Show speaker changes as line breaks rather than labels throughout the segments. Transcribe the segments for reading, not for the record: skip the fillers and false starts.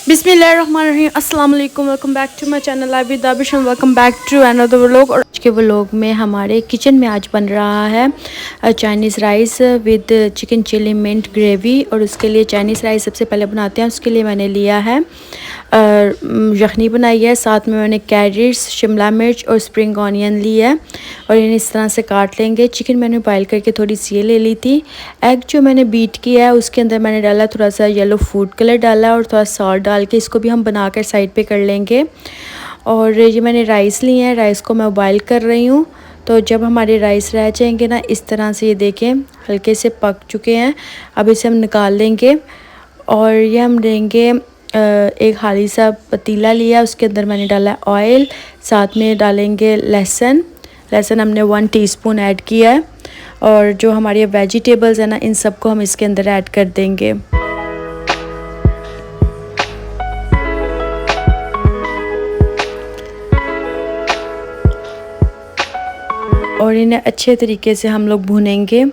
बिस्मिल्लाहिर्रहमानिर्रहीम अस्सलाम वालेकुम। Welcome back to my channel I with Dabish and welcome back to another vlog. और आज के व्लॉग में हमारे किचन में आज बन रहा है Chinese rice with chicken chilli mint gravy. और उसके लिए चाइनीज़ राइस सबसे पहले बनाते हैं। उसके लिए मैंने लिया है यखनी बनाई है, साथ में मैंने कैरेट्स, शिमला मिर्च और स्प्रिंग ऑनियन ली है और इन्हें इस तरह से काट लेंगे। चिकन मैंने बॉयल करके थोड़ी सी ये ले ली थी। एग जो मैंने बीट किया है उसके अंदर मैंने डाला थोड़ा सा येलो फूड कलर डाला और थोड़ा सॉल्ट डाल के इसको भी हम बनाकर साइड पे कर लेंगे। और ये मैंने राइस लिए हैं, राइस को मैं बॉयल कर रही हूँ। तो जब हमारे राइस रह जाएंगे ना इस तरह से, ये देखें हल्के से पक चुके हैं, अब इसे हम निकाल लेंगे। और ये हम लेंगे एक खाली सा पतीला लिया, उसके अंदर मैंने डाला ऑयल, साथ में डालेंगे लहसुन हमने 1 टीस्पून ऐड किया है। और जो हमारी वेजिटेबल्स है ना इन सबको हम इसके अंदर ऐड कर देंगे। और इन्हें अच्छे तरीके से हम लोग भूनेंगे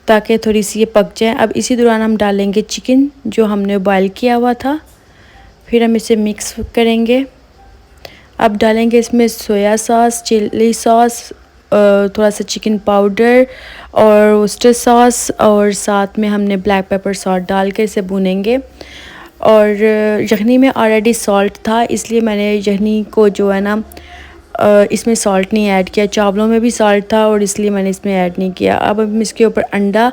ताकि थोड़ी सी ये पक जाए। अब इसी दौरान हम डालेंगे चिकन जो हमने बॉयल किया हुआ था, फिर हम इसे मिक्स करेंगे। अब डालेंगे इसमें सोया सॉस, चिली सॉस, थोड़ा सा चिकन पाउडर और ओस्टर सॉस, और साथ में हमने ब्लैक पेपर सॉल्ट डाल के इसे भूनेंगे। और यखनी में ऑलरेडी सॉल्ट था, इसलिए मैंने यखनी को जो है ना इसमें सॉल्ट नहीं ऐड किया। चावलों में भी सॉल्ट था और इसलिए मैंने इसमें ऐड नहीं किया। अब हम इसके ऊपर अंडा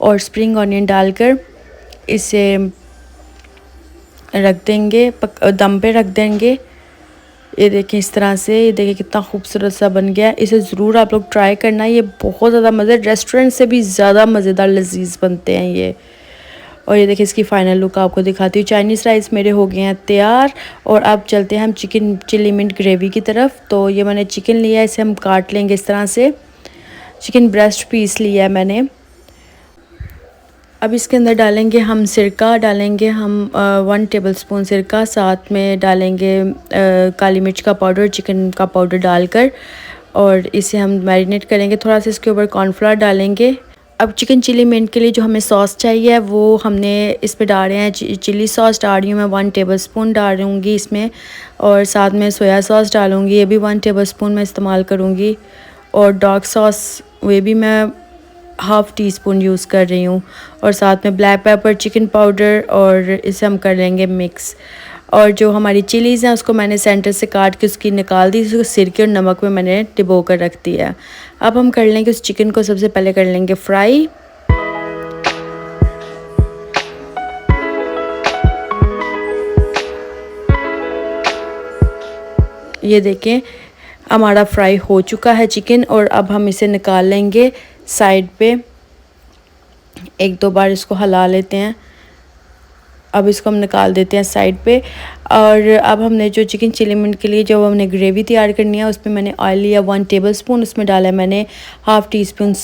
और स्प्रिंग ऑनियन डालकर इसे रख देंगे, दम पे रख देंगे। ये देखें इस तरह से, ये देखें कितना खूबसूरत सा बन गया। इसे ज़रूर आप लोग ट्राई करना, ये बहुत ज़्यादा मज़े, रेस्टोरेंट से भी ज़्यादा मज़ेदार लजीज बनते हैं ये। और ये देखिए इसकी फ़ाइनल लुक आपको दिखाती हूँ। चाइनीज़ राइस मेरे हो गए हैं तैयार। और अब चलते हैं हम चिकन चिली मिंट ग्रेवी की तरफ। तो ये मैंने चिकन लिया है, इसे हम काट लेंगे इस तरह से। चिकन ब्रेस्ट पीस लिया है मैंने। अब इसके अंदर डालेंगे हम सिरका, डालेंगे हम 1 टेबलस्पून सिरका, साथ में डालेंगे काली मिर्च का पाउडर, चिकन का पाउडर डालकर, और इसे हम मैरिनेट करेंगे। थोड़ा सा इसके ऊपर कॉर्नफ्लावर डालेंगे। अब चिकन चिली मिंट के लिए जो हमें सॉस चाहिए वो हमने इस पे डाल रहे हैं। चिली सॉस डाल रही हूँ मैं 1 टेबलस्पून डालूँगी इसमें, और साथ में सोया सॉस डालूँगी, ये भी 1 टेबलस्पून मैं इस्तेमाल करूँगी। और डार्क सॉस वे भी मैं 1/2 टीस्पून यूज़ कर रही हूँ। और साथ में ब्लैक पेपर, चिकन पाउडर, और इसे हम कर लेंगे मिक्स। और जो हमारी चिलीज़ हैं उसको मैंने सेंटर से काट के उसकी निकाल दी, उसको सिरके और नमक में मैंने डिबो कर रख दिया। अब हम कर लेंगे उस चिकन को, सबसे पहले कर लेंगे फ्राई। ये देखें हमारा फ्राई हो चुका है चिकन, और अब हम इसे निकाल लेंगे साइड पे। 1-2 बार इसको हिला लेते हैं। अब इसको हम निकाल देते हैं साइड पे। और अब हमने जो चिकन चिली मिंट के लिए जो हमने ग्रेवी तैयार करनी है उसमें मैंने ऑयल लिया 1 टेबलस्पून, उसमें डाला है मैंने 1/2 टीस्पून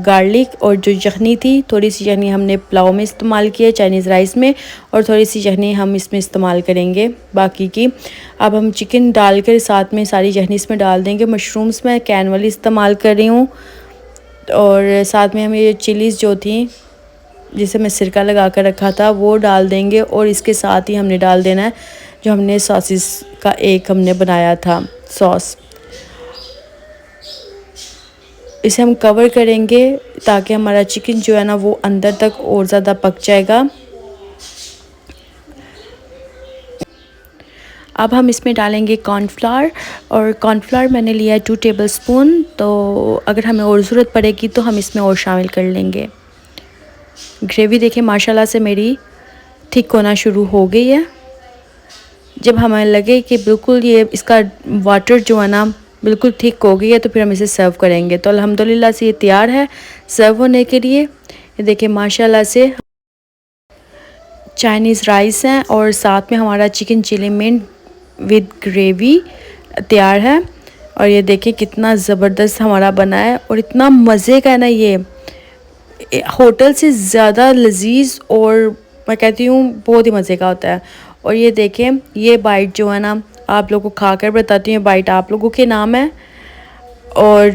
गार्लिक। और जो यखनी थी, थोड़ी सी यखनी हमने पुलाव में इस्तेमाल की है, चाइनीज़ राइस में, और थोड़ी सी यखनी हम इसमें इस्तेमाल करेंगे बाकी की। अब हम चिकन डालकर साथ में सारी यखनी इसमें डाल देंगे। मशरूम्स मैं कैन वाली इस्तेमाल कर रही हूँ। और साथ में हम ये चिलीज़ जो थी जिसे मैं सिरका लगा कर रखा था वो डाल देंगे। और इसके साथ ही हमने डाल देना है जो हमने सॉसेस का एक हमने बनाया था सॉस। इसे हम कवर करेंगे ताकि हमारा चिकन जो है ना वो अंदर तक और ज़्यादा पक जाएगा। अब हम इसमें डालेंगे कॉर्नफ्लावर, और कॉर्नफ्लावर मैंने लिया है 2 टेबलस्पून। तो अगर हमें और ज़रूरत पड़ेगी तो हम इसमें और शामिल कर लेंगे। ग्रेवी देखिए माशाल्लाह से मेरी थिक होना शुरू हो गई है। जब हमें लगे कि बिल्कुल ये इसका वाटर जो है ना बिल्कुल थिक हो गई है तो फिर हम इसे सर्व करेंगे। तो अल्हम्दुलिल्लाह से ये तैयार है सर्व होने के लिए। ये देखिए माशाल्लाह से चाइनीज़ राइस हैं और साथ में हमारा chicken chilli mint with gravy तैयार है। और ये देखिए कितना ज़बरदस्त हमारा बना है, और इतना मज़े का है ना, ये होटल से ज़्यादा लजीज, और मैं कहती हूँ बहुत ही मज़े का होता है। और ये देखें ये बाइट जो है ना आप लोगों को खा कर बताती हूँ, बाइट आप लोगों के नाम है। और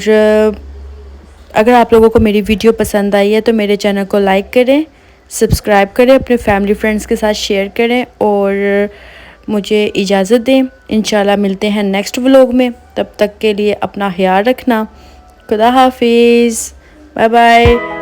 अगर आप लोगों को मेरी वीडियो पसंद आई है तो मेरे चैनल को लाइक करें, सब्सक्राइब करें, अपने फैमिली फ्रेंड्स के साथ शेयर करें और मुझे इजाज़त दें। इंशाल्लाह मिलते हैं नेक्स्ट व्लॉग में, तब तक के लिए अपना ख्याल रखना। खुदा हाफिज़, बाय बाय।